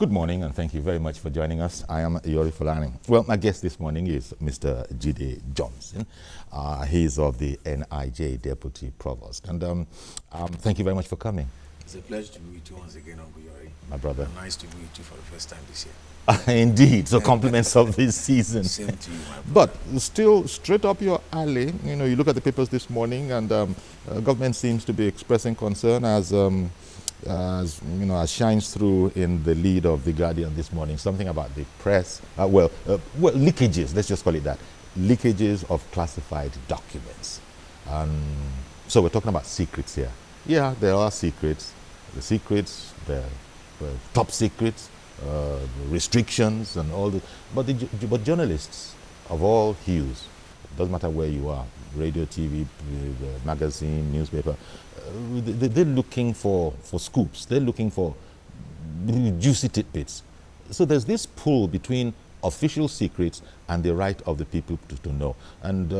Good morning, and thank you very much for joining us. I am Yori Fulani. Well, my guest this morning is Mr. Jide Johnson. He is of the NIJ Deputy Provost. And thank you very much for coming. It's a pleasure to be with you once again, Uncle Yori. My brother. And nice to be with you for the first time this year. Indeed. So compliments of this season. Same to you, my brother. But still straight up your alley. You know, you look at the papers this morning, and government seems to be expressing concern as shines through in the lead of The Guardian this morning, something about the press, leakages, let's just call it that, leakages of classified documents. So we're talking about secrets here. Yeah, there are secrets. The secrets, the top secrets, restrictions and all that. But journalists of all hues, doesn't matter where you are, radio, TV, magazine, newspaper, they're looking for scoops. They're looking for juicy tidbits. So there's this pull between official secrets and the right of the people to know. And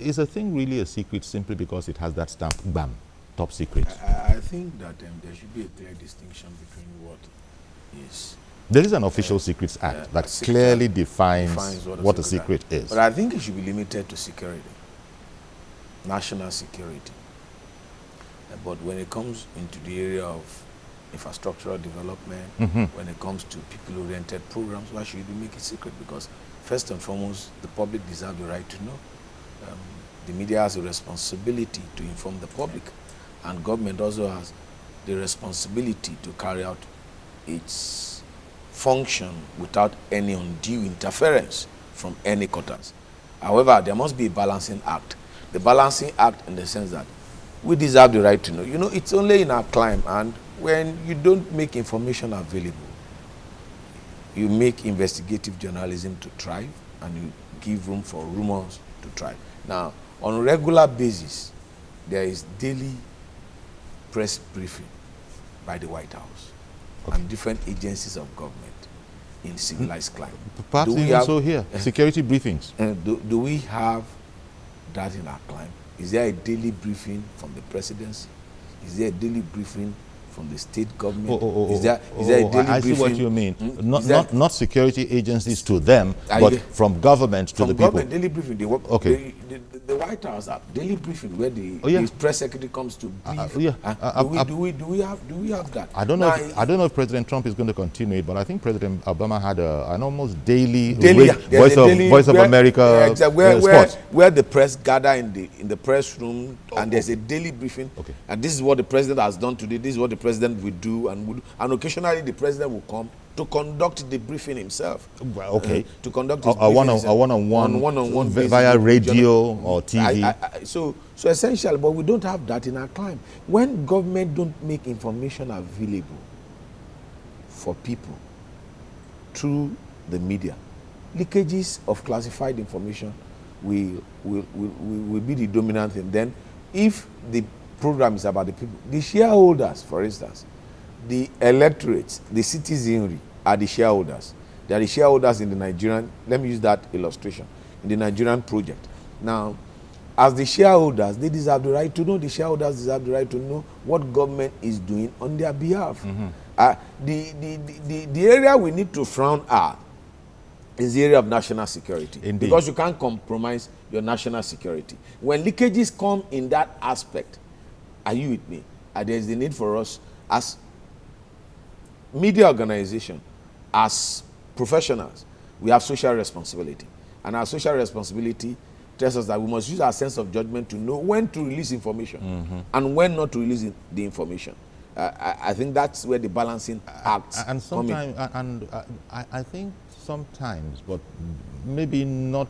is a thing really a secret simply because it has that stamp, bam, top secret? I think that there should be a clear distinction between what is... There is an Official Secrets Act that clearly defines what a secret is. But I think it should be limited to security, national security. But when it comes into the area of infrastructural development, when it comes to people-oriented programs, why should you make it secret? Because first and foremost, the public deserve the right to know. The media has a responsibility to inform the public, and government also has the responsibility to carry out its function without any undue interference from any quarters. However, there must be a balancing act. The balancing act in the sense that we deserve the right to know. You know, it's only in our climb, and when you don't make information available, you make investigative journalism to thrive, and you give room for rumors to thrive. Now, on a regular basis, there is daily press briefing by the White House and different agencies of government in civilized climate. Perhaps even so here, security briefings. Do we have that in our climate? Is there a daily briefing from the presidency? Is there a daily briefing from the state government? Is there a daily briefing? I see what you mean. Not security agencies to them, but from government to the people. From government, daily briefing. The White House have daily briefing where the press secretary comes to brief. Do we have that? I don't know if President Trump is going to continue it, but I think President Obama had an almost daily Voice of America spot where the press gather in the press room, and there's a daily briefing. And this is what the president has done today. This is what the president will do, and occasionally the president will come to conduct the briefing himself. To conduct his one-on-one via radio or TV. So essential, but we don't have that in our climate. When government don't make information available for people through the media, leakages of classified information will be the dominant thing. Then, if the program is about the people, the shareholders, for instance, the electorates, the citizenry are the shareholders. They are the shareholders in the Nigerian, let me use that illustration, in the Nigerian project. Now, as the shareholders, they deserve the right to know, the shareholders deserve the right to know what government is doing on their behalf. The area we need to frown at is the area of national security. Indeed. Because you can't compromise your national security. When leakages come in that aspect, are you with me? There's the need for us as media organization, as professionals, we have social responsibility. And our social responsibility tells us that we must use our sense of judgment to know when to release information and when not to release the information. I think that's where the balancing acts come in. I think sometimes, but maybe not,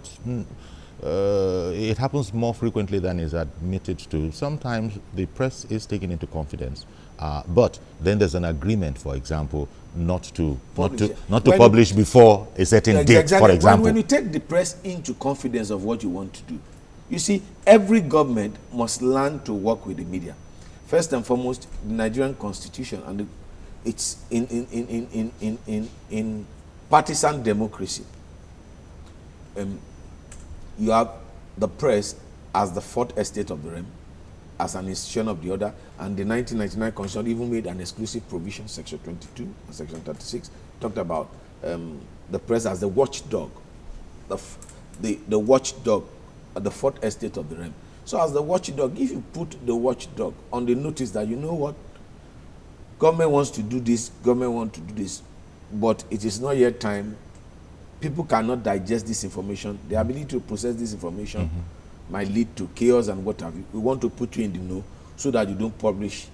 it happens more frequently than is admitted to. Sometimes the press is taken into confidence. But then there's an agreement, for example, not to publish before a certain date, for example. When you take the press into confidence of what you want to do, you see, every government must learn to work with the media. First and foremost, the Nigerian Constitution, and it's in partisan democracy. You have the press as the fourth estate of the realm. as an institution of the order, and the 1999 Constitution even made an exclusive provision, Section 22 and Section 36, talked about the press as the watchdog, the watchdog, the fourth estate of the realm. So as the watchdog, if you put the watchdog on the notice that, you know what, government wants to do this, government wants to do this, but it is not yet time, people cannot digest this information, the ability to process this information might lead to chaos and what have you. We want to put you in the know so that you don't publish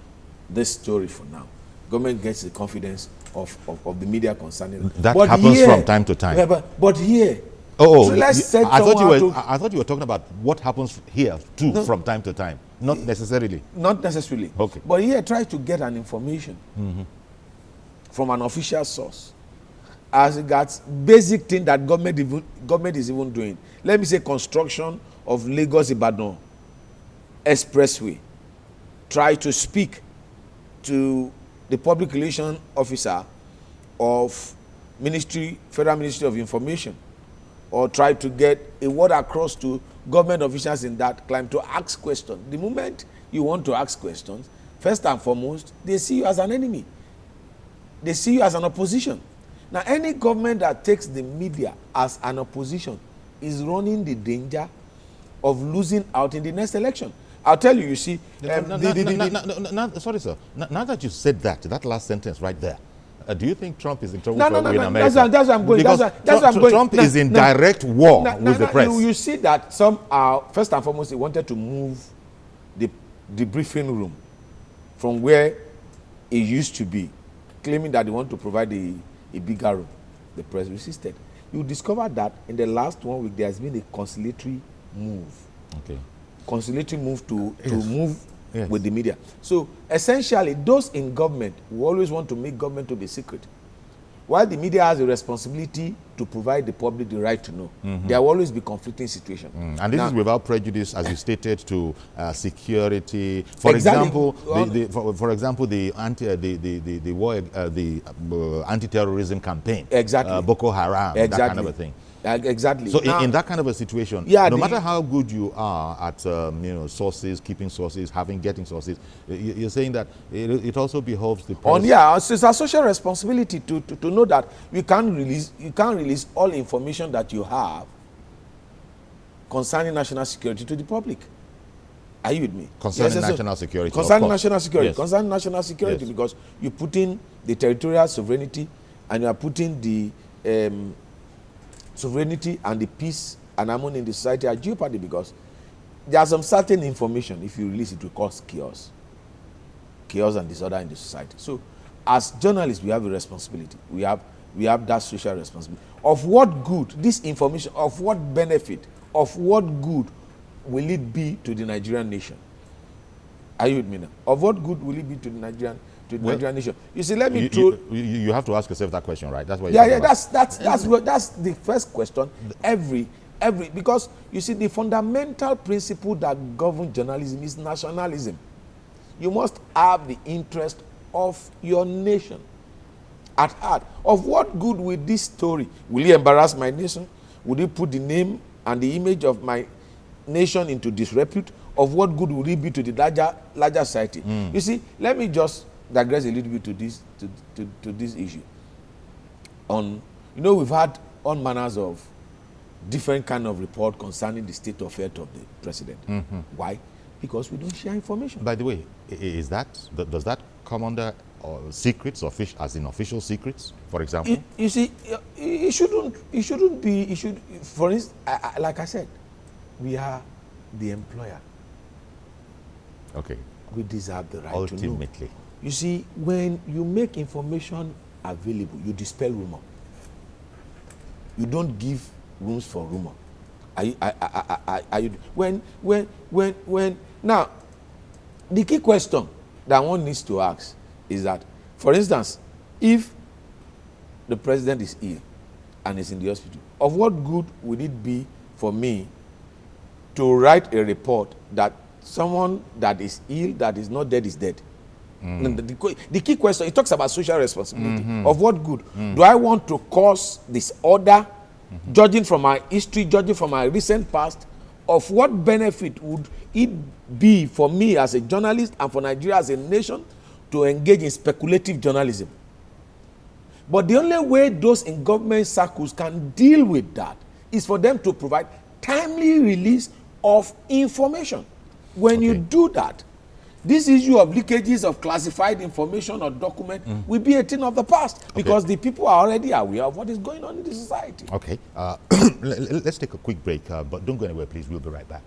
this story for now. Government gets the confidence of the media concerning it. That happens here, from time to time. But here, so I thought you were talking about what happens here too, no, from time to time. Not necessarily. Not necessarily. Okay. But here, try to get an information from an official source as regards basic thing that government is even doing. Let me say construction of Lagos-Ibadan expressway. Try to speak to the public relation officer of Federal Ministry of Information, or try to get a word across to government officials in that climate to ask questions. The moment you want to ask questions, first and foremost, they see you as an enemy. They see you as an opposition. Now, any government that takes the media as an opposition is running the danger of losing out in the next election. I'll tell you, you see... sorry, sir. Now that you said that last sentence right there, do you think Trump is in trouble in America? That's where I'm going. Because Trump is in direct war with the press. You see that some are, first and foremost, they wanted to move the briefing room from where it used to be, claiming that they want to provide a bigger room. The press resisted. You discover that in the last 1 week, there has been a conciliatory move. Okay. Conciliatory move to move with the media. So essentially, those in government who always want to make government to be secret, while the media has a responsibility to provide the public the right to know, there will always be conflicting situations. And this is without prejudice, as you stated, to security. For example, the anti-terrorism campaign, Boko Haram, that kind of a thing. Exactly. So in that kind of a situation, no matter how good you are at sources, keeping sources, getting sources, you're saying that it also behoves the press. It's a social responsibility to know that you can't release all information that you have concerning national security to the public. Are you with me? Concerning national security. Concerning national security. Yes. Concerning national security, yes. Because you put in the territorial sovereignty and you are putting the sovereignty and the peace and harmony in the society at jeopardy, because there are some certain information, if you release it, will cause chaos and disorder in the society. So as journalists, we have a responsibility. We have that social responsibility. Of what good, this information, of what benefit, of what good will it be to the Nigerian nation? Are you with me now? Of what good will it be to the Nigerian nation? You see, let me throw... You have to ask yourself that question, right? That's what that's the first question. Because you see, the fundamental principle that governs journalism is nationalism. You must have the interest of your nation at heart. Of what good will this story? Will it embarrass my nation? Will it put the name and the image of my nation into disrepute? Of what good will it be to the larger society? You see, let me just digress a little bit to this issue. We've had all manners of different kind of report concerning the state of health of the president. Why? Because we don't share information. By the way, does that come under secrets, as in official secrets, for example? You see, it shouldn't be. For instance, like I said, we are the employer. Okay. We deserve the right to know. Ultimately. You see, when you make information available, you dispel rumor. You don't give rooms for rumor. Now, the key question that one needs to ask is that, for instance, if the president is ill and is in the hospital, of what good would it be for me to write a report that someone that is ill, that is not dead, is dead? The key question, it talks about social responsibility. Of what good? Do I want to cause disorder, judging from my history, judging from my recent past, of what benefit would it be for me as a journalist and for Nigeria as a nation to engage in speculative journalism. But the only way those in government circles can deal with that is for them to provide timely release of information. When you do that, this issue of leakages of classified information or document will be a thing of the past, because the people are already aware of what is going on in the society. Okay, let's take a quick break, but don't go anywhere, please. We'll be right back.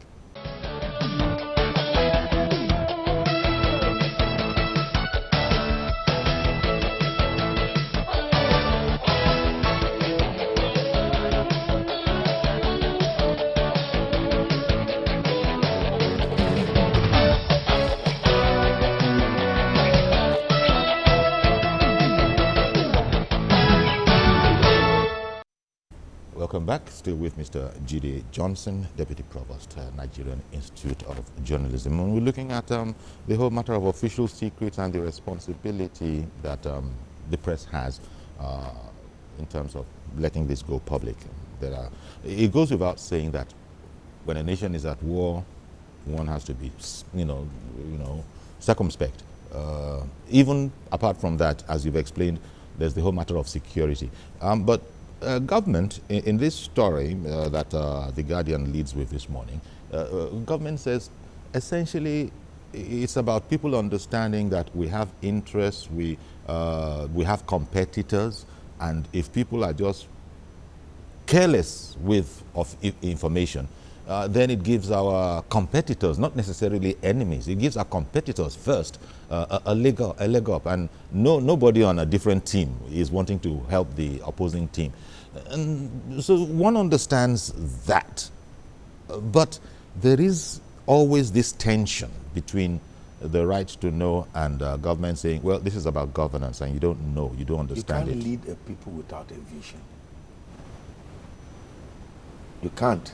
Welcome back. Still with Mr. Jide Johnson, Deputy Provost, Nigerian Institute of Journalism. And we're looking at the whole matter of official secrets and the responsibility that the press has in terms of letting this go public. It goes without saying that when a nation is at war, one has to be, circumspect. Even apart from that, as you've explained, there's the whole matter of security. But government, in this story that The Guardian leads with this morning, government says essentially it's about people understanding that we have interests, we have competitors, and if people are just careless of information, then it gives our competitors, not necessarily enemies, it gives our competitors first a leg up, and nobody on a different team is wanting to help the opposing team. And so one understands that, but there is always this tension between the right to know and government saying, well, this is about governance and you don't know, you don't understand it. You can't lead a people without a vision. You can't.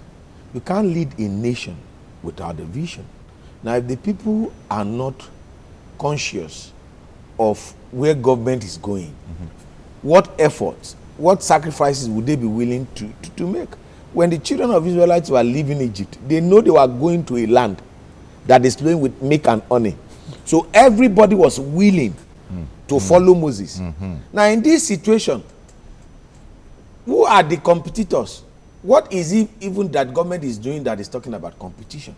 You can't lead a nation without a vision. Now, if the people are not conscious of where government is going, what efforts, what sacrifices would they be willing to make? When the children of Israelites were leaving Egypt, they know they were going to a land that is flowing with milk and honey. So everybody was willing to follow Moses. Now, in this situation, who are the competitors? What is it even that government is doing that is talking about competition?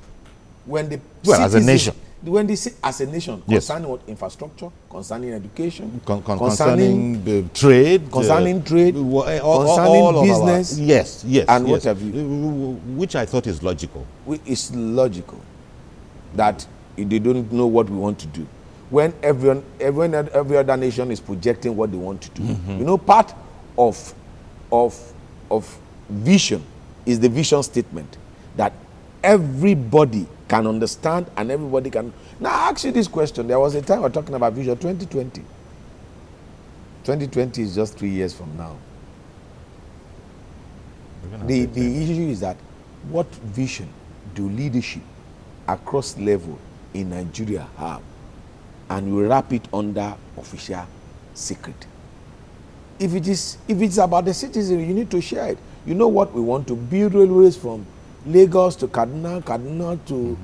When the as a nation. When they say as a nation, Yes. concerning what? Infrastructure, concerning education, concerning the trade, concerning trade, all concerning business, yes, and yes. what have you. Which I thought is logical. It's logical that they don't know what we want to do. When every other nation is projecting what they want to do. You know, part of vision is the vision statement that everybody can understand and everybody can. Now, I ask you this question. There was a time we were talking about vision 2020. 2020 is just 3 years from now. The issue is that what vision do leadership across level in Nigeria have, and you wrap it under official secret. If it's about the citizen, you need to share it. You know what we want to build railways from Lagos to Kaduna to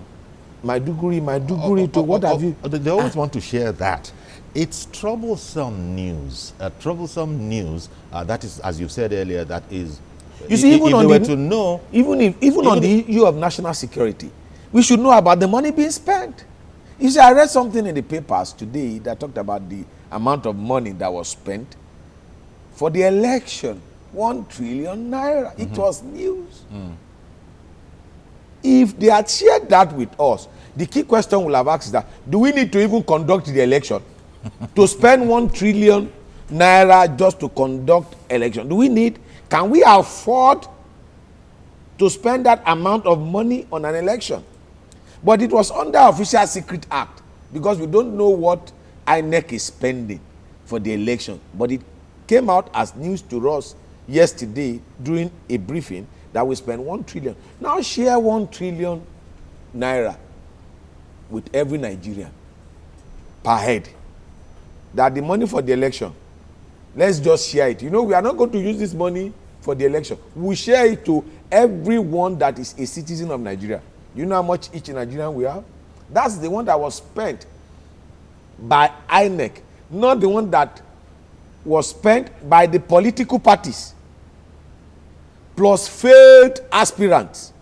Maiduguri to what have you. They always want to share that. It's troublesome news. That is, as you said earlier, that is. You see, even on the issue of national security, we should know about the money being spent. You see, I read something in the papers today that talked about the amount of money that was spent for the election. 1 trillion naira. It was news. If they had shared that with us, the key question we'll have asked is that, do we need to even conduct the election? To spend 1 trillion naira just to conduct election? Can we afford to spend that amount of money on an election? But it was under Official Secret Act, because we don't know what INEC is spending for the election. But it came out as news to us yesterday during a briefing that we spend 1 trillion. Now share 1 trillion naira with every Nigerian per head. That the money for the election, let's just share it. You know, we are not going to use this money for the election. We share it to everyone that is a citizen of Nigeria. You know how much each Nigerian we have? That's the one that was spent by INEC, not the one that was spent by the political parties plus failed aspirants.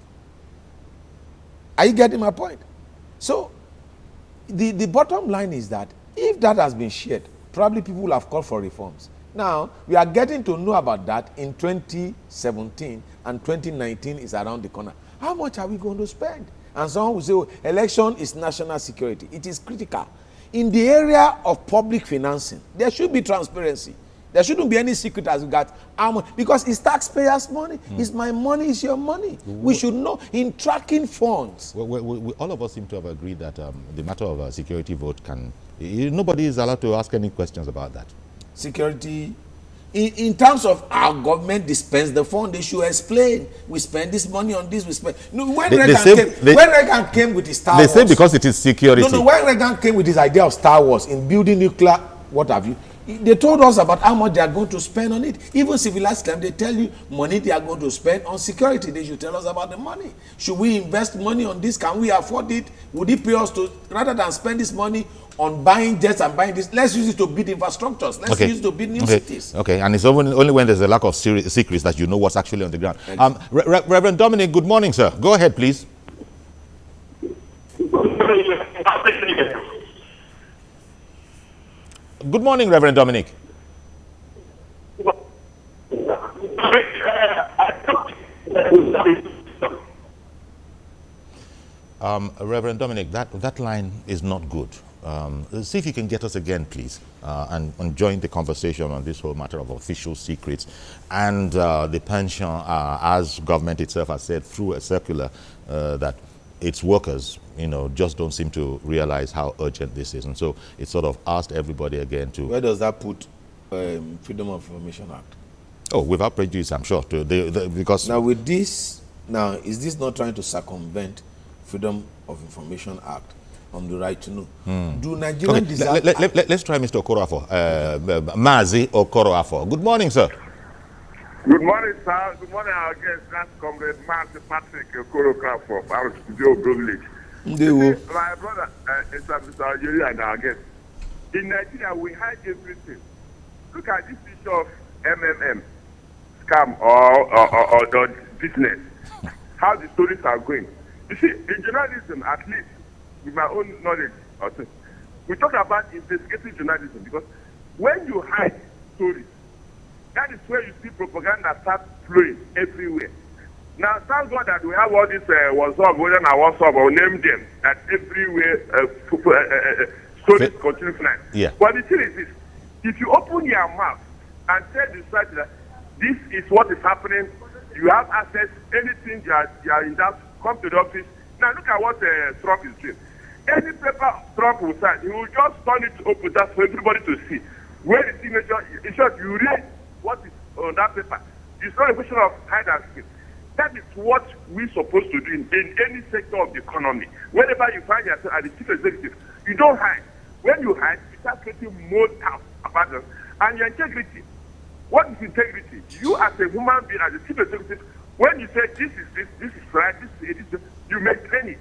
Are you getting my point? So the bottom line is that if that has been shared, probably people will have called for reforms. Now, we are getting to know about that in 2017, and 2019 is around the corner. How much are we going to spend? And someone will say, oh, election is national security. It is critical. In the area of public financing, there should be transparency. There shouldn't be any secret as regards our money, because it's taxpayers' money. It's my money, it's your money. We should know in tracking funds. We all of us seem to have agreed that the matter of a security vote can... Nobody is allowed to ask any questions about that. Security, in terms of our government dispense the fund, they should explain. We spend this money on this, we spend... No, when Reagan came with his Star Wars... They say because it is security. No, when Reagan came with his idea of Star Wars in building nuclear, what have you, they told us about how much they are going to spend on it. Even civilized time, they tell you money they are going to spend on security. They should tell us about the money. Should we invest money on this? Can we afford it? Would it pay us to, rather than spend this money on buying jets and buying this, let's use it to build infrastructures. Let's use it to build new cities. Okay, and it's only when there's a lack of secrets that you know what's actually on the ground. Reverend Dominic, good morning, sir. Go ahead, please. Good morning, Reverend Dominic. Reverend Dominic, that line is not good. See if you can get us again, please, and join the conversation on this whole matter of official secrets and the pension, as government itself has said through a circular that its workers, just don't seem to realize how urgent this is. And so it sort of asked everybody again to... Where does that put Freedom of Information Act? Oh, without prejudice, I'm sure. Because... Now with this, is this not trying to circumvent Freedom of Information Act on the right to know? Do Nigerian let's try Mr. Okoroafo. Mazi Okoroafo. Good morning, sir. Good morning, sir. Good morning, our guest, that's Comrade Mazi Patrick Okoroafo, AROCHUKWU privilege. My brother, Mr. Yuri, and our guest. In Nigeria, we hide everything. Look at this issue of MMM, scam or business. How the stories are going. You see, in journalism, at least, with my own knowledge, we talk about investigative journalism, because when you hide stories, that is where you see propaganda start flowing everywhere. Now, thank God that we have all this WhatsApp, whether not WhatsApp or name them, that everywhere stories continue flying. Yeah. But the thing is this, if you open your mouth and tell the society that this is what is happening, you have access, anything you are in doubt, come to the office. Now look at what Trump is doing. Any paper Trump will sign, he will just turn it open just for everybody to see. Where the signature, in short, you read what is on that paper. It's not a question of hide and seek. That is what we're supposed to do in any sector of the economy. Whenever you find yourself as the chief executive, you don't hide. When you hide, you start getting more doubt about them. And your integrity. What is integrity? You as a human being, as a chief executive, when you say this is right, this is this, you maintain it.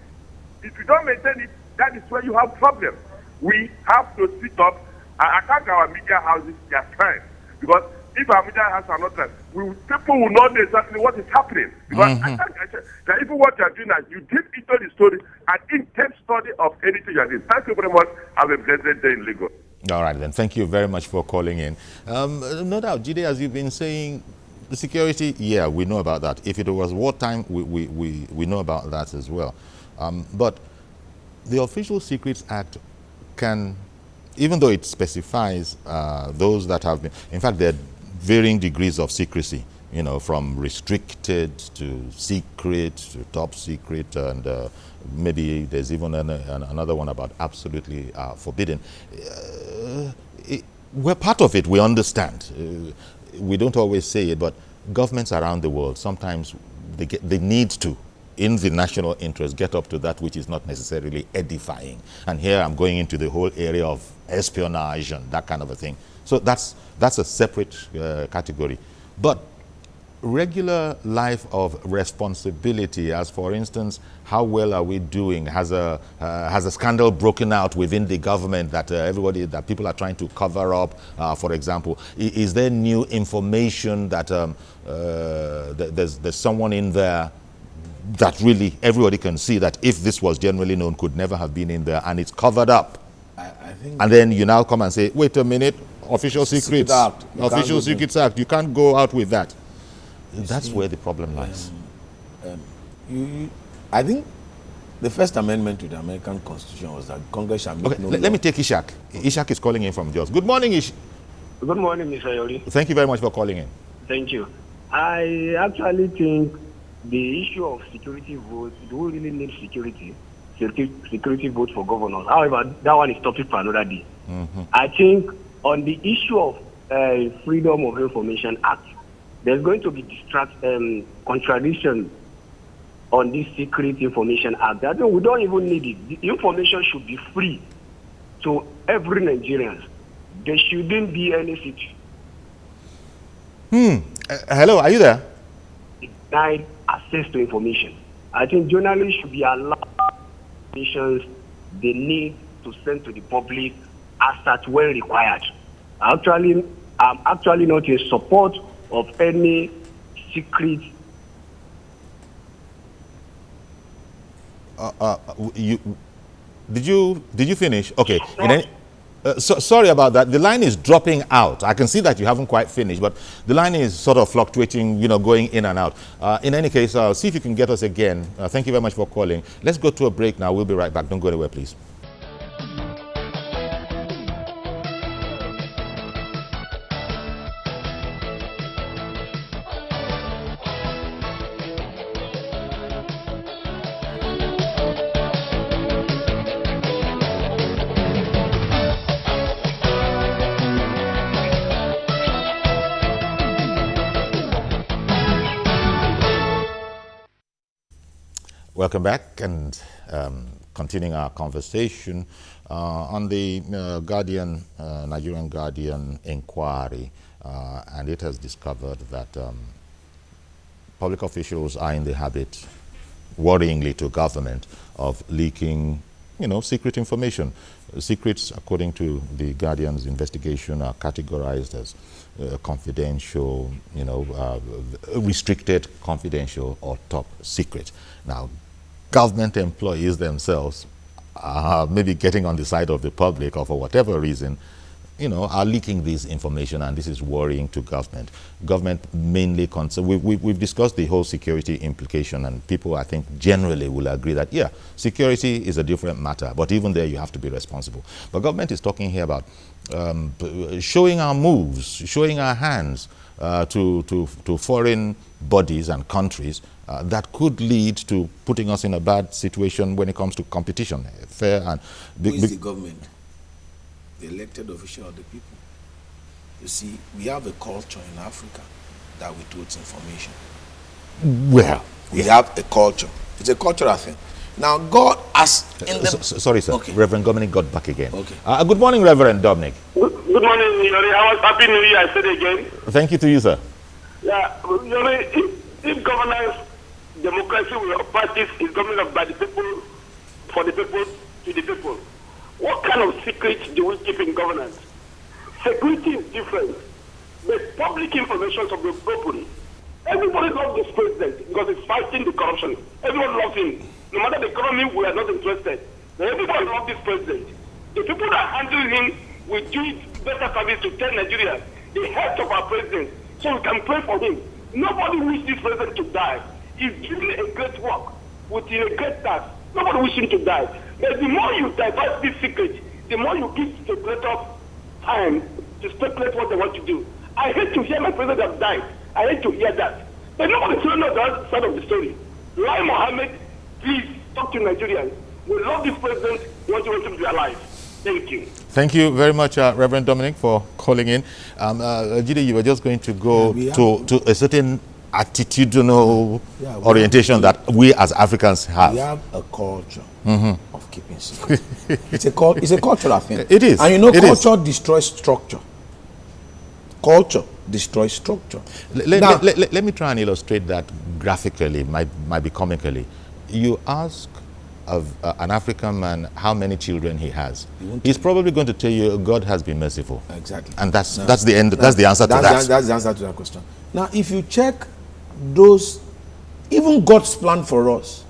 If you don't maintain it, that is where you have problems. We have to sit up and attack our media houses. They are trying. Because if our media houses are not trying, people will not know exactly what is happening. Because I think that even what you are doing is you dip into the story, an intense study of anything you are doing. Thank you very much. Have a blessed day in Lagos. All right, then. Thank you very much for calling in. No doubt, Jide, as you've been saying, the security, yeah, we know about that. If it was wartime, we know about that as well. But the Official Secrets Act can, even though it specifies those that have been, in fact, there are varying degrees of secrecy, from restricted to secret to top secret, and maybe there's even another one about absolutely forbidden. We're part of it, we understand. We don't always say it, but governments around the world, sometimes they need to, in the national interest, get up to that which is not necessarily edifying. And here I'm going into the whole area of espionage and that kind of a thing. So that's a separate category. But regular life of responsibility, as for instance, how well are we doing? Has a scandal broken out within the government that that people are trying to cover up, for example? Is there new information that there's someone in there that really everybody can see that if this was generally known could never have been in there and it's covered up? I think, and then you now come and say, wait a minute, Official Secrets Act. Official Secrets Act. You can't go out with that. That's where the problem lies. I think the First Amendment to the American Constitution was that Congress shall make no law. Let me take Ishak. Ishak is calling in from Jos. Good morning, Ishak. Good morning, Mr. Yori. Thank you very much for calling in. Thank you. I actually think the issue of security votes, do we really need security votes for governors? However, that one is topic for another day. I think on the issue of Freedom of Information Act, there's going to be contradiction on this Secret Information Act. I think we don't even need it. The information should be free to every Nigerian. There shouldn't be any Hello, are you there? denied access to information. I think journalists should be allowed information they need to send to the public as at when required. I'm actually not in support of any secret. Did you finish? Okay. Sorry about that. The line is dropping out. I can see that you haven't quite finished, but the line is sort of fluctuating, going in and out. In any case, see if you can get us again. Thank you very much for calling. Let's go to a break now. We'll be right back. Don't go anywhere, please. Welcome back, and continuing our conversation on the Nigerian Guardian inquiry, and it has discovered that public officials are in the habit, worryingly to government, of leaking, secret information. Secrets, according to the Guardian's investigation, are categorized as confidential, restricted, confidential, or top secret. Now, government employees themselves are maybe getting on the side of the public, or for whatever reason, are leaking this information, and this is worrying to government. Government mainly concerned. We've discussed the whole security implication, and people, I think, generally will agree that, yeah, security is a different matter, but even there you have to be responsible. But government is talking here about showing our moves, showing our hands to foreign bodies and countries that could lead to putting us in a bad situation when it comes to competition. Fair and who is the government? The elected official of the people. You see, we have a culture in Africa that withholds information. Well, we have a culture. It's a cultural thing. Now, God has in the... Sorry, sir. Okay. Reverend Dominic got back again. Okay. Good morning, Reverend Dominic. Good morning, Yori. Happy New Year, I said again. Thank you to you, sir. Yeah, Yori, if governance, democracy will practice is government by the people, for the people, to the people. What kind of secrets do we keep in governance? Security is different, but public information should be open. Everybody loves this president because he's fighting the corruption. Everyone loves him. No matter the economy, we are not interested. But everybody loves this president. The people that handle him will do better service to tell Nigeria the health of our president, so we can pray for him. Nobody wishes this president to die. He's doing a great work within a great task. Nobody wishes him to die. But the more you divulge this secret, the more you give speculators time to speculate what they want to do. I hate to hear my president have died. I hate to hear that. But nobody should know the other side of the story. Lai Mohammed, please talk to Nigerians. We love this president. We want him to be alive. Thank you. Thank you very much, Reverend Dominic, for calling in. Jide, you were just going to go to a certain attitudinal orientation that we as Africans have. We have a culture of keeping secret. It's a cultural thing. It is. And culture destroys structure. culture destroys structure. Let me try and illustrate that graphically, might be comically. You ask of an African man how many children he has. He's probably going to tell you God has been merciful. Exactly. And that's the end. That's the answer to that. That's the answer to that question. Now, if you check those, even God's plan for us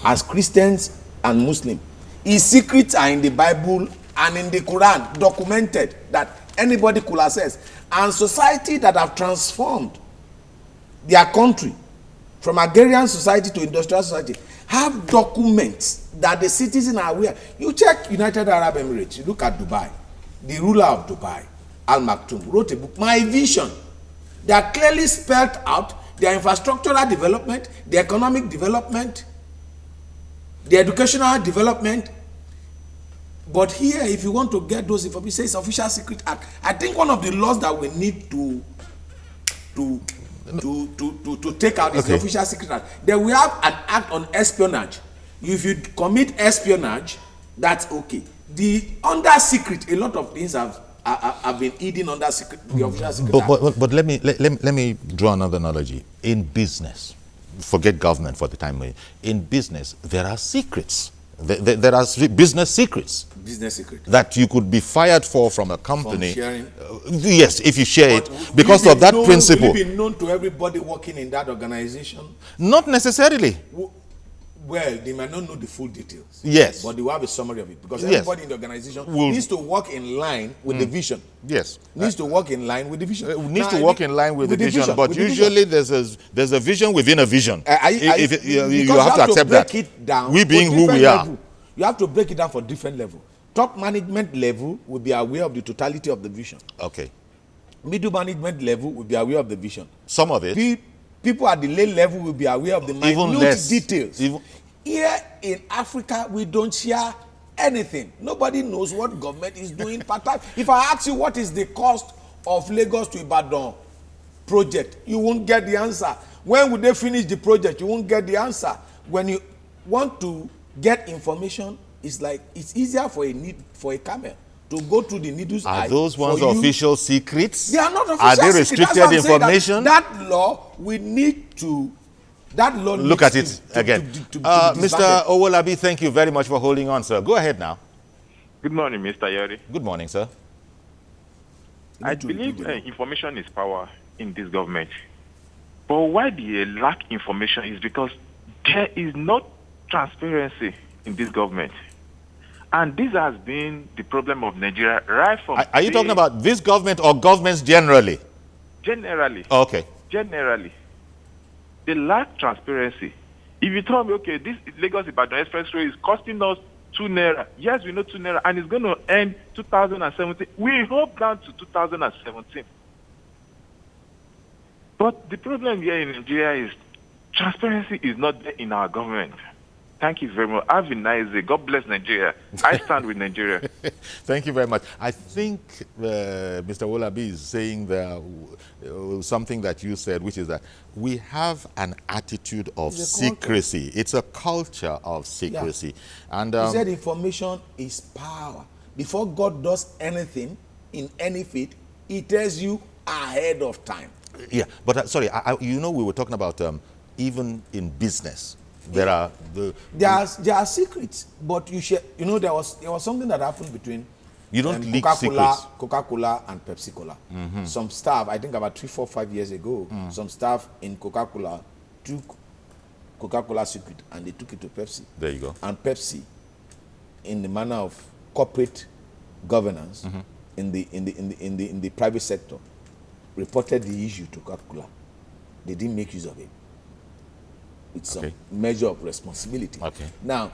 as Christians and Muslims, his secrets are in the Bible and in the Quran, documented, that anybody could access. And society that have transformed their country from agrarian society to industrial society have documents that the citizens are aware. You check United Arab Emirates, you look at Dubai. The ruler of Dubai, Al Maktoum, wrote a book, My Vision. They are clearly spelled out their infrastructural development, the economic development, the educational development. But here, if you want to get those information, say it's Official Secret Act. I think one of the laws that we need to take out is the Official Secret Act. Then we have an act on espionage. If you commit espionage, that's okay. The under secret, a lot of things have been hidden under secret, the Official Secret Act. But let me draw another analogy. In business, forget government for the time being. In business, there are secrets. There are business secrets. Business secret. That you could be fired from a company. From sharing. Yes, if you share it. Because of that principle. Will it be known to everybody working in that organization? Not necessarily. Well, they might not know the full details. Yes. But they will have a summary of it. Because everybody in the organization needs to work in line with the vision. Yes. Needs to work in line with the vision. Needs to work in line with the vision. But usually there's a vision within a vision. You have to accept that. It down we being who we are. You have to break it down for different levels. Top management level will be aware of the totality of the vision. Okay. Middle management level will be aware of the vision. Some of it. People at the late level will be aware of the minute details. Here in Africa, we don't share anything. Nobody knows what government is doing part-time. If I ask you what is the cost of Lagos to Ibadan project, you won't get the answer. When will they finish the project? You won't get the answer. When you want to get information, it's like it's easier for a camel to go to the needle's eye. Are those ones official secrets? They are not official secrets. Are they restricted information? That law, we need to. That law. Look at it again. Mr. Owolabi, thank you very much for holding on, sir. Go ahead now. Good morning, Mr. Yori. Good morning, sir. I believe information is power in this government. But why they lack information is because there is no transparency in this government. And this has been the problem of Nigeria right from... Are you talking about this government or governments generally? Generally. Okay. Generally. They lack transparency. If you tell me, okay, this Lagos-Ibadan Expressway is costing us 2 naira. Yes, we know 2 naira, and it's going to end 2017. We hope down to 2017. But the problem here in Nigeria is transparency is not there in our government. Thank you very much. Have a nice day. God bless Nigeria. I stand with Nigeria. Thank you very much. I think Mr. Wolabi is saying something that you said, which is that we have an attitude of secrecy. It's a culture of secrecy. Yeah. And he said information is power. Before God does anything in any field, he tells you ahead of time. Yeah, but sorry, we were talking about even in business. There are secrets, but there was something that happened between Coca-Cola and Pepsi Cola. Mm-hmm. Some staff, I think about 3, 4, 5 years ago, some staff in Coca-Cola took Coca-Cola secret and they took it to Pepsi. There you go. And Pepsi, in the manner of corporate governance, in the private sector, reported the issue to Coca-Cola. They didn't make use of it. It's a measure of responsibility. Okay. Now,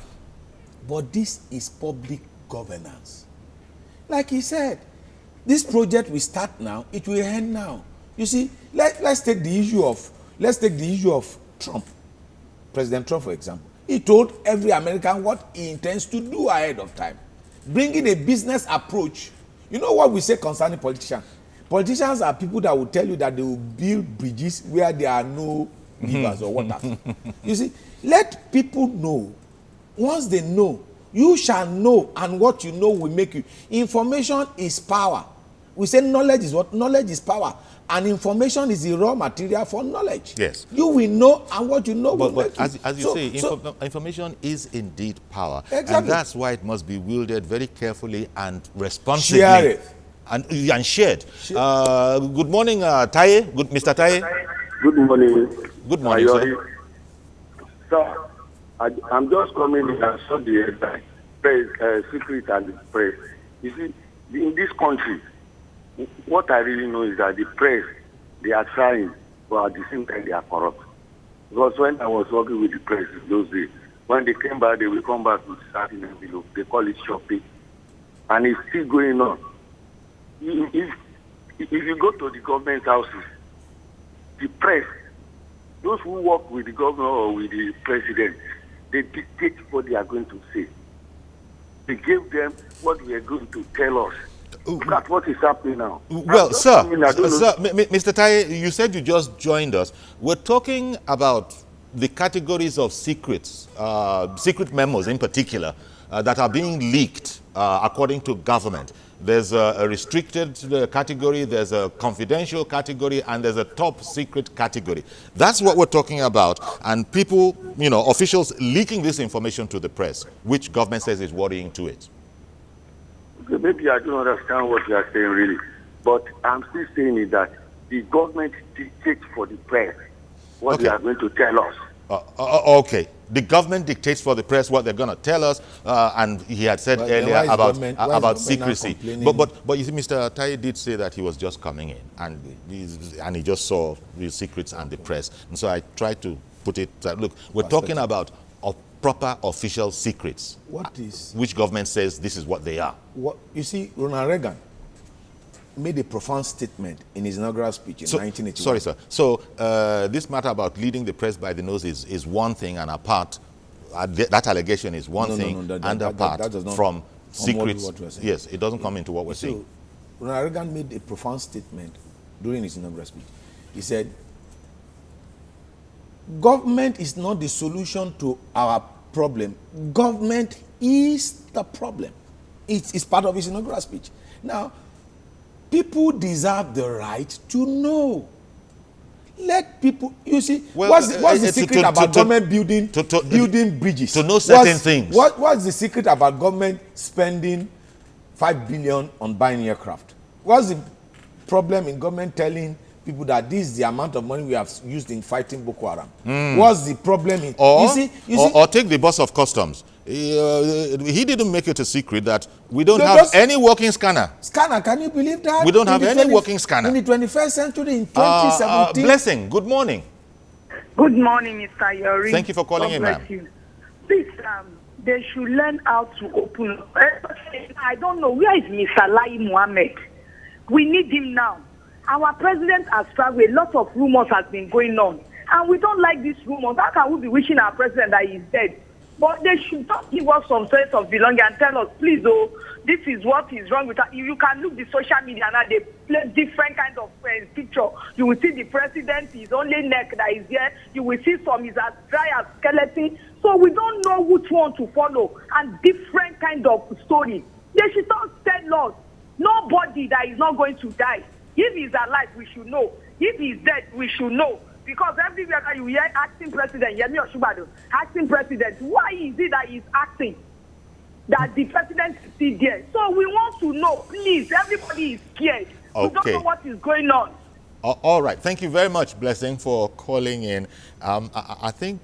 but this is public governance. Like he said, this project will start now, it will end now. You see, let's take the issue of Trump. President Trump, for example. He told every American what he intends to do ahead of time. Bringing a business approach. You know what we say concerning politicians? Politicians are people that will tell you that they will build bridges where there are no rivers or water. You see, let people know. Once they know, you shall know, and what you know will make you. Information is power. We say knowledge is what? Knowledge is power. And information is the raw material for knowledge. Yes. You will know, and what you know will make you. As you say, information is indeed power. Exactly. And that's why it must be wielded very carefully and responsibly. Share it. And shared. Good morning, Taye. Mr. Taye. Good morning. Good morning, sir. Sir, I'm just coming in and saw the press, secret and the press. You see, in this country, what I really know is that the press, they are trying, but at the same time, they are corrupt. Because when I was working with the press in those days, when they came back, they will come back with certain envelope. They call it shopping. And it's still going on. If you go to the government houses, the press, those who work with the governor or with the president, they dictate what they are going to say. They give them what they are going to tell us. Look at what is happening now. Well, sir, Mr. Taye, you said you just joined us. We're talking about the categories of secrets, secret memos in particular, that are being leaked according to government. There's a restricted category, there's a confidential category, and there's a top secret category. That's what we're talking about. And people, officials leaking this information to the press, which government says is worrying to it. Okay, maybe I don't understand what you are saying really. But I'm still saying is that the government dictates for the press what they are going to tell us. Okay. The government dictates for the press what they're going to tell us, and he had said earlier about secrecy. But you see, Mr. Taye did say that he was just coming in, and he just saw the secrets and the press. And so I tried to put it, look, we're talking about proper official secrets. Which government says this is what they are. You see, Ronald Reagan made a profound statement in his inaugural speech in 1981. Sorry, sir. So this matter about leading the press by the nose is one thing, and apart, that allegation is one thing, and apart from secrets. Yes, it doesn't come into what we're saying. Ronald Reagan made a profound statement during his inaugural speech. He said, government is not the solution to our problem. Government is the problem. It's part of his inaugural speech. Now, people deserve the right to know. Let people, you see, what's the secret about government building bridges? To know certain things. What's the secret about government spending 5 billion on buying aircraft? What's the problem in government telling people that this is the amount of money we have used in fighting Boko Haram? What's the problem in... Or take the boss of customs. He didn't make it a secret that we don't have any working scanner. Scanner, can you believe that? We don't have any working scanner. In the 21st century, in 2017. Blessing, good morning. Good morning, Mr. Yori. Thank you for calling in, ma'am. Please, they should learn how to open. I don't know, where is Mr. Lai Mohammed? We need him now. Our president has traveled. A lot of rumors has been going on. And we don't like these rumors. How can we be wishing our president that he's dead? But they should just give us some sense of belonging and tell us, please, this is what is wrong with us. If you can look the social media now, they play different kind of picture. You will see the president, his only neck that is there. You will see some is as dry as skeleton. So we don't know which one to follow, and different kind of story. They should not tell us, nobody that is not going to die. If he's alive, we should know. If he's dead, we should know. Because everywhere that you hear acting president, Yemi Osinbajo, acting president, why is it that he's acting? That the president is still there. So we want to know, please, everybody is scared. We don't know what is going on. All right. Thank you very much, Blessing, for calling in. I think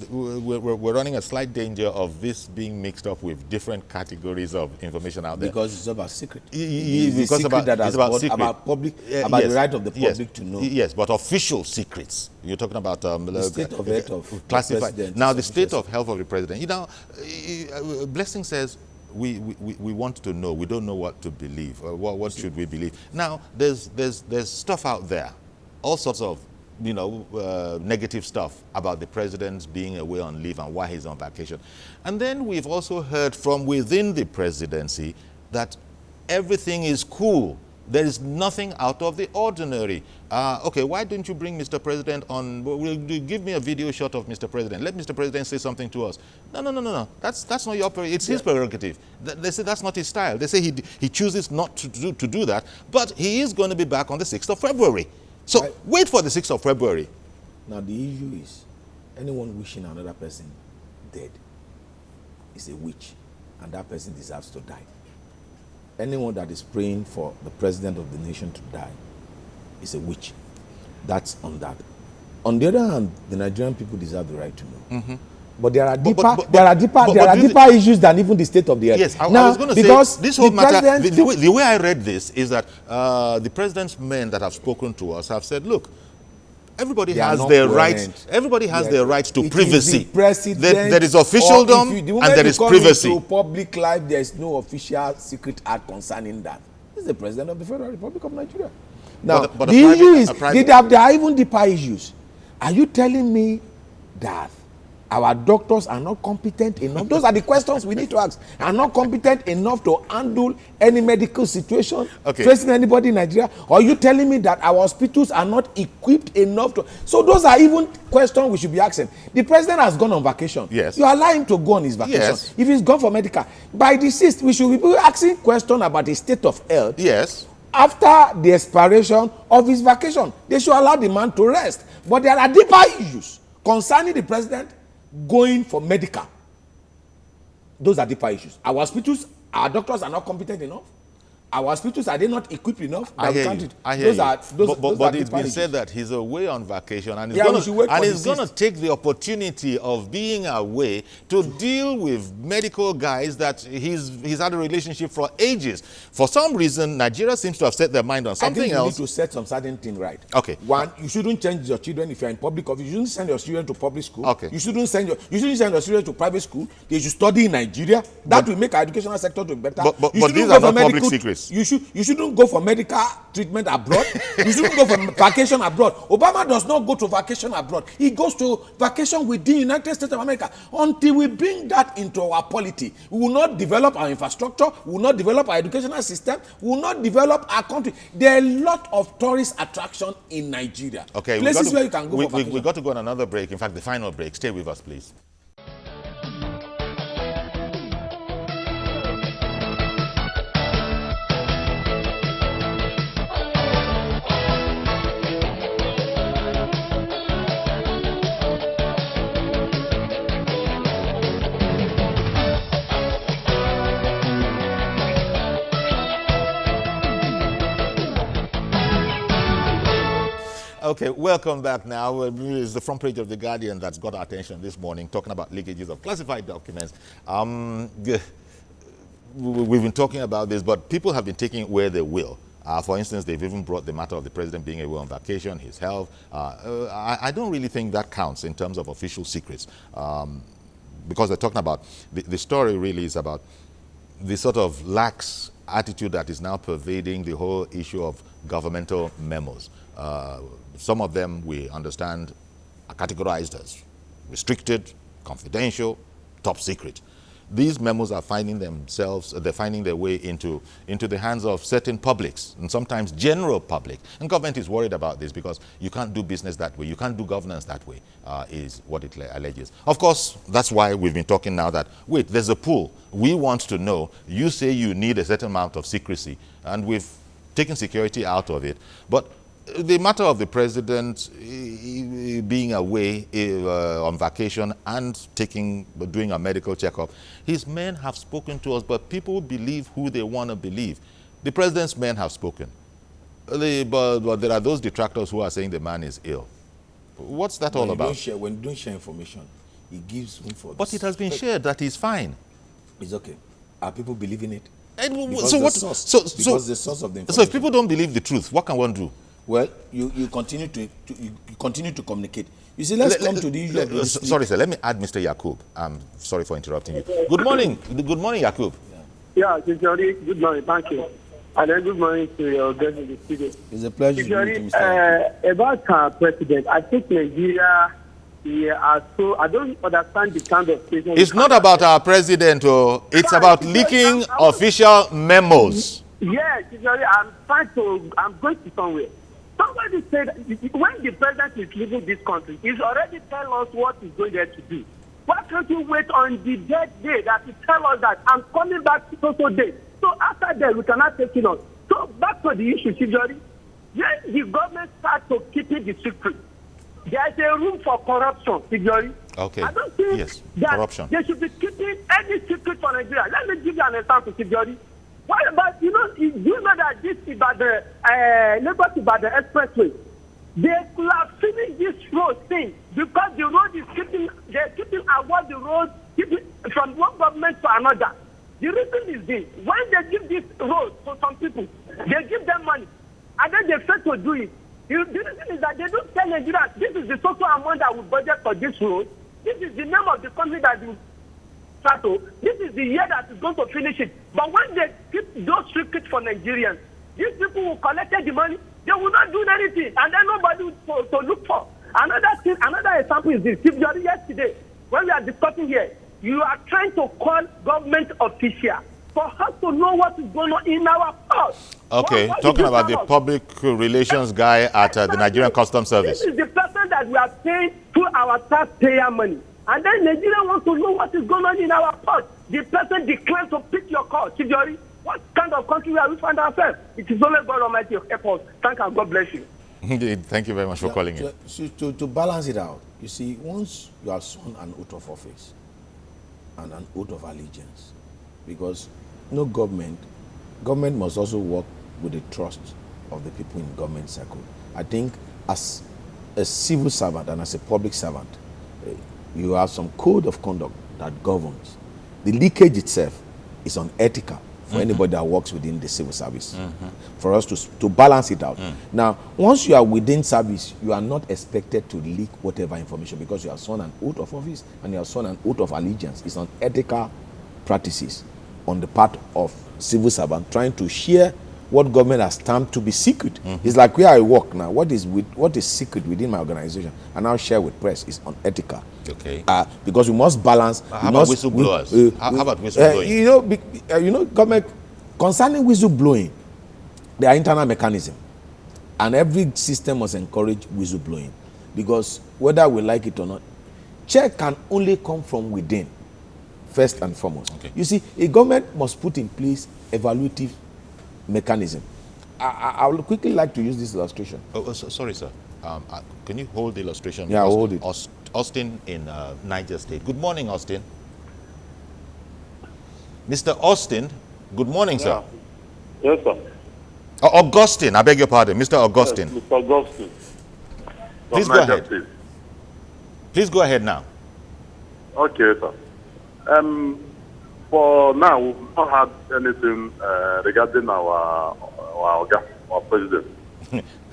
we're running a slight danger of this being mixed up with different categories of information out there. Because it's about secret. It's about the right of the public to know. Yes, but official secrets. You're talking about the state of health of classified. Now, the state of health of the president. Blessing says we want to know. We don't know what to believe. What should we believe? Now, there's stuff out there, all sorts of negative stuff about the president being away on leave and why he's on vacation. And then we've also heard from within the presidency that everything is cool. There is nothing out of the ordinary. Okay, why don't you bring Mr. President on? Give me a video shot of Mr. President. Let Mr. President say something to us. No. That's not your prerogative. It's his prerogative. They say that's not his style. They say he chooses not to do that. But he is going to be back on the 6th of February. So wait for the 6th of February. Now the issue is, anyone wishing another person dead is a witch, and that person deserves to die. Anyone that is praying for the president of the nation to die is a witch. That's on that. On the other hand, the Nigerian people deserve the right to know. Mm-hmm. But there are deeper issues than even the state of the earth. Yes, I was going to say this whole matter. The way I read this is that the president's men that have spoken to us have said, look, everybody has their rights. Everybody has their rights to privacy. There is officialdom and there is privacy. To public life, there is no official secret act concerning that. This is the president of the Federal Republic of Nigeria. Now, the issue is there are even deeper issues. Are you telling me that our doctors are not competent enough? Those are the questions we need to ask. Are not competent enough to handle any medical situation facing anybody in Nigeria? Or are you telling me that our hospitals are not equipped enough to? So those are even questions we should be asking. The president has gone on vacation. Yes. You allow him to go on his vacation. Yes. If he's gone for medical, by the 6th, we should be asking questions about his state of health. Yes. After the expiration of his vacation, they should allow the man to rest. But there are deeper issues concerning the president going for medical. Those are deeper issues. Our hospitals, our doctors are not competent enough. Our hospitals, are they not equipped enough? I hear you. But it's been said that he's away on vacation and he's going to take the opportunity of being away to deal with medical guys that he's had a relationship for ages. For some reason, Nigeria seems to have set their mind on something else. You need to set some certain thing right. Okay. One, you shouldn't change your children if you're in public office. You shouldn't send your children to public school. Okay. You shouldn't send your children to private school. They should study in Nigeria. That will make our educational sector to be better. But these are not public secrets. You shouldn't go for medical treatment abroad. You shouldn't go for vacation abroad. Obama does not go to vacation abroad. He goes to vacation within the United States of America. Until we bring that into our polity, we will not develop our infrastructure, we will not develop our educational system, we will not develop our country. There are a lot of tourist attraction in Nigeria. Okay, places where you can go for vacation. We've got to go on another break. In fact, the final break. Stay with us, please. Okay, welcome back now. It's the front page of The Guardian that's got our attention this morning, talking about leakages of classified documents. We've been talking about this, but people have been taking it where they will. For instance, they've even brought the matter of the president being away on vacation, his health. I don't really think that counts in terms of official secrets, because they're talking about, the story really is about the sort of lax attitude that is now pervading the whole issue of governmental memos. Some of them, we understand, are categorized as restricted, confidential, top secret. These memos are finding their way into the hands of certain publics, and sometimes general public. And government is worried about this because you can't do business that way, you can't do governance that way, is what it alleges. Of course, that's why we've been talking now that, wait, there's a pool. We want to know. You say you need a certain amount of secrecy, and we've taken security out of it. But the matter of the president being away on vacation and doing a medical checkup, his men have spoken to us, but people believe who they want to believe. The president's men have spoken. But there are those detractors who are saying the man is ill. What's that all about? When you don't share information, it gives room for... But it has been shared that he's fine. It's okay. Are people believing it? Because the source of the information. So if people don't believe the truth, what can one do? Well, you continue to communicate. You see, let's come to the issue of the sorry, sir. Let me add Mr. Yakub. I'm sorry for interrupting you. Good morning. Good morning, Yakub. Yeah, good morning. Thank you. And then good morning to your guest in the studio. It's a pleasure to meet you, Mr. About our president, I think Nigeria, I don't understand the kind of statement. It's not about our president, it's about leaking official memos. Yes, I'm going to somewhere. Somebody said when the president is leaving this country, he's already tell us what he's going there to do. Why can't you wait on the dead day that he tell us that I'm coming back to so day? So after that, we cannot take it on. So back to the issue, Chijori. Yes, the government start to keep it the secret. There's a room for corruption, Chijori. Okay. I don't think that corruption. They should be keeping any secret for Nigeria. Let me give you an example, Chijori. What about, do you know that this is about the Lagos about the expressway? They could have finished this road thing because the road is they're keeping award the road from one government to another. The reason is this: when they give this road to some people, they give them money, and then they fail to do it. The reason is that they don't tell Nigerians this is the total amount that we budget for this road. This is the name of the country that you settle. This is the year that is going to finish it. But when they keep those secrets for Nigerians, these people will collect the money. They will not do anything, and then nobody will look for. Another example is this. Yesterday, when we are discussing here, you are trying to call government official for us to know what is going on in our house. Okay, talking about the public relations guy at the Nigerian Customs Service. This is the person that we are paying through our taxpayer money. And then Nigeria wants to know what is going on in our port. The person declines to pick your call. Chijori, what kind of country are we find ourselves? It is only God Almighty help us. Thank you and God bless you. Indeed. Thank you very much for calling in. To balance it out, you see, once you have sworn an oath of office and an oath of allegiance, because no government must also work with the trust of the people in government circle. I think as a civil servant and as a public servant, you have some code of conduct that governs. The leakage itself is unethical for anybody that works within the civil service. For us to balance it out. Now, once you are within service, you are not expected to leak whatever information because you have sworn an oath of office and you have sworn an oath of allegiance. It's unethical practices on the part of civil servant trying to share what government has termed to be secret. It's like where I work now. What is secret within my organization and now share with press is unethical. Okay. Because we must balance. How about whistleblowers? How about whistleblowing? Government concerning whistleblowing, there are internal mechanisms, and every system must encourage whistleblowing because whether we like it or not, check can only come from within. First and foremost, okay. You see, a government must put in place evaluative mechanism. I would quickly like to use this illustration. Sorry, sir. Can you hold the illustration? Yeah, I'll hold it. Austin in Niger State. Good morning, Austin. Mr. Austin, good morning, sir. Yes, sir. Augustine, I beg your pardon. Mr. Augustine. Yes, Mr. Augustine. Please go ahead. Please go ahead now. Okay, sir. For now, we've not had anything regarding our president.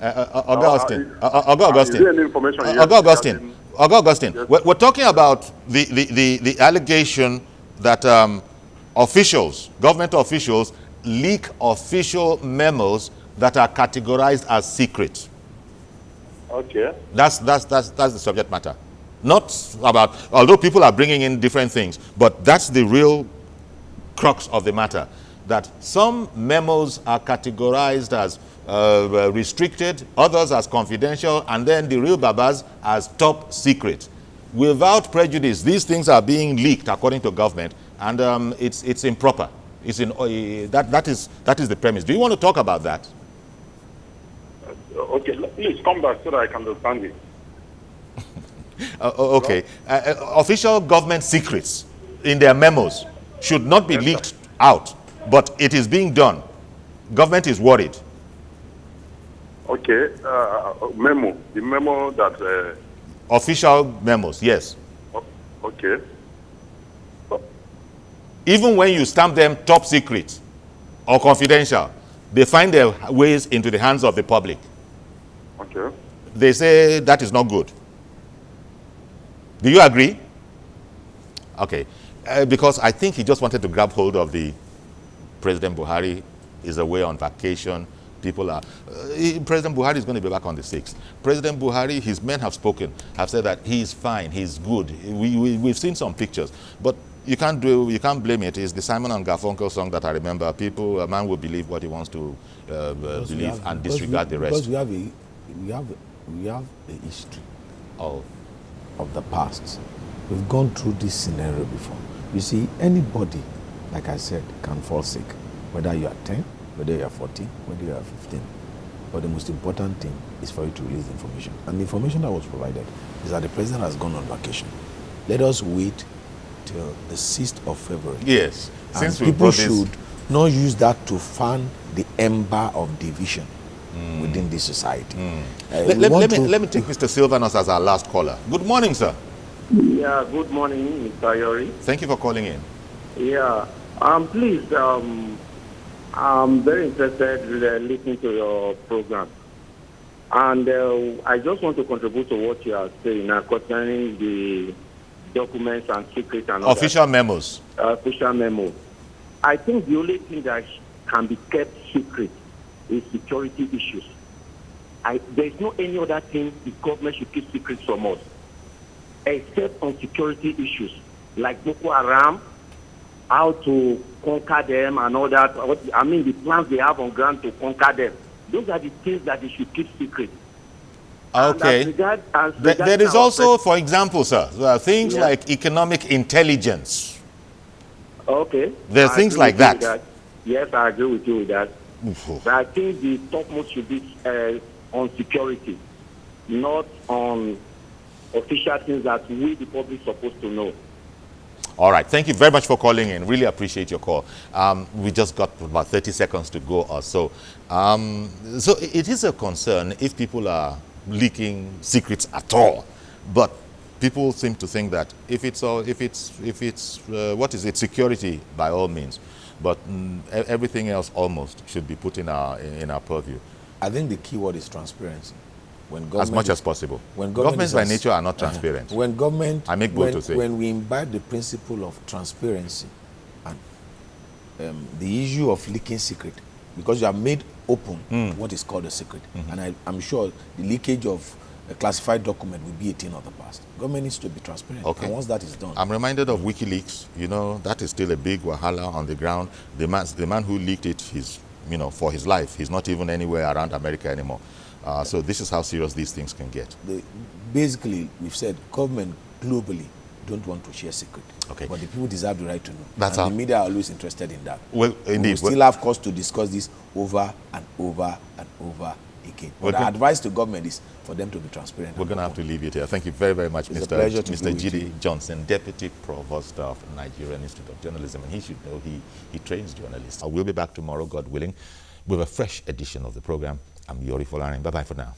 Augustine. Yes. We're talking about the allegation that officials, government officials, leak official memos that are categorized as secret. Okay. That's the subject matter. Not about, although people are bringing in different things, but that's the real crux of the matter. That some memos are categorized as restricted, others as confidential, and then the real babas as top secret. Without prejudice, these things are being leaked according to government, and it's improper. That is the premise. Do you want to talk about that? Okay, please come back so that I can understand it. Okay. Official government secrets in their memos should not be leaked out, but it is being done. Government is worried. Okay, the memo that... Official memos, yes. Okay. Even when you stamp them top secret or confidential, they find their ways into the hands of the public. Okay. They say that is not good. Do you agree? Okay. Because I think he just wanted to grab hold of the President Buhari is away on vacation. People are... President Buhari is going to be back on the 6th. President Buhari, his men have spoken, have said that he is fine, he's good. We've seen some pictures. But you can't blame it. It's the Simon and Garfunkel song that I remember. A man will believe what he wants to believe and disregard the rest. Because we have a history of the past. We've gone through this scenario before. You see, anybody, like I said, can fall sick, whether you are 10, whether you are 14, whether you are 15. But the most important thing is for you to release the information. And the information that was provided is that the president has gone on vacation. Let us wait till the 6th of February. Yes. Since people should not use that to fan the ember of division within this society. Let me take Mr. Silvanus as our last caller. Good morning, sir. Yeah, good morning, Mr. Yori. Thank you for calling in. Yeah, please, I'm very interested in listening to your program. And I just want to contribute to what you are saying concerning the documents and secrets and official memos. Official memos. I think the only thing that can be kept secret is security issues. There is no any other thing the government should keep secret from us, except on security issues like Boko Haram, how to conquer them and all that. I mean, the plans they have on ground to conquer them. Those are the things that they should keep secret. Okay. There is also, for example, sir, things like economic intelligence. Okay. There are things like that. Yes, I agree with you with that. But I think the topmost should be on security, not on official things that we, the public, are supposed to know. All right. Thank you very much for calling in. Really appreciate your call. We just got about 30 seconds to go or so. So it is a concern if people are leaking secrets at all. But people seem to think that if it's security, by all means. But everything else almost should be put in our purview. I think the key word is transparency. As much as possible. When governments by nature are not transparent. When government, I make bold to say. When we imbibe the principle of transparency and the issue of leaking secret, because you have made open what is called a secret, and I'm sure the leakage of a classified document will be a thing of the past. Government needs to be transparent. Okay. And once that is done, I'm reminded of WikiLeaks. You know, that is still a big wahala on the ground. The man who leaked it, for his life, he's not even anywhere around America anymore. So this is how serious these things can get. Basically, we've said government globally don't want to share secret. Okay. But the people deserve the right to know. That's and the media are always interested in that. Well, indeed. We still have cause to discuss this over and over and over again. But our advice to government is for them to be transparent. We're going to have to leave it here. Thank you very, very much, Mr. Jide Johnson, Deputy Provost of Nigerian Institute of Journalism. And he should know he trains journalists. I will be back tomorrow, God willing, with a fresh edition of the program. I'm Yori Folarin. Bye-bye for now.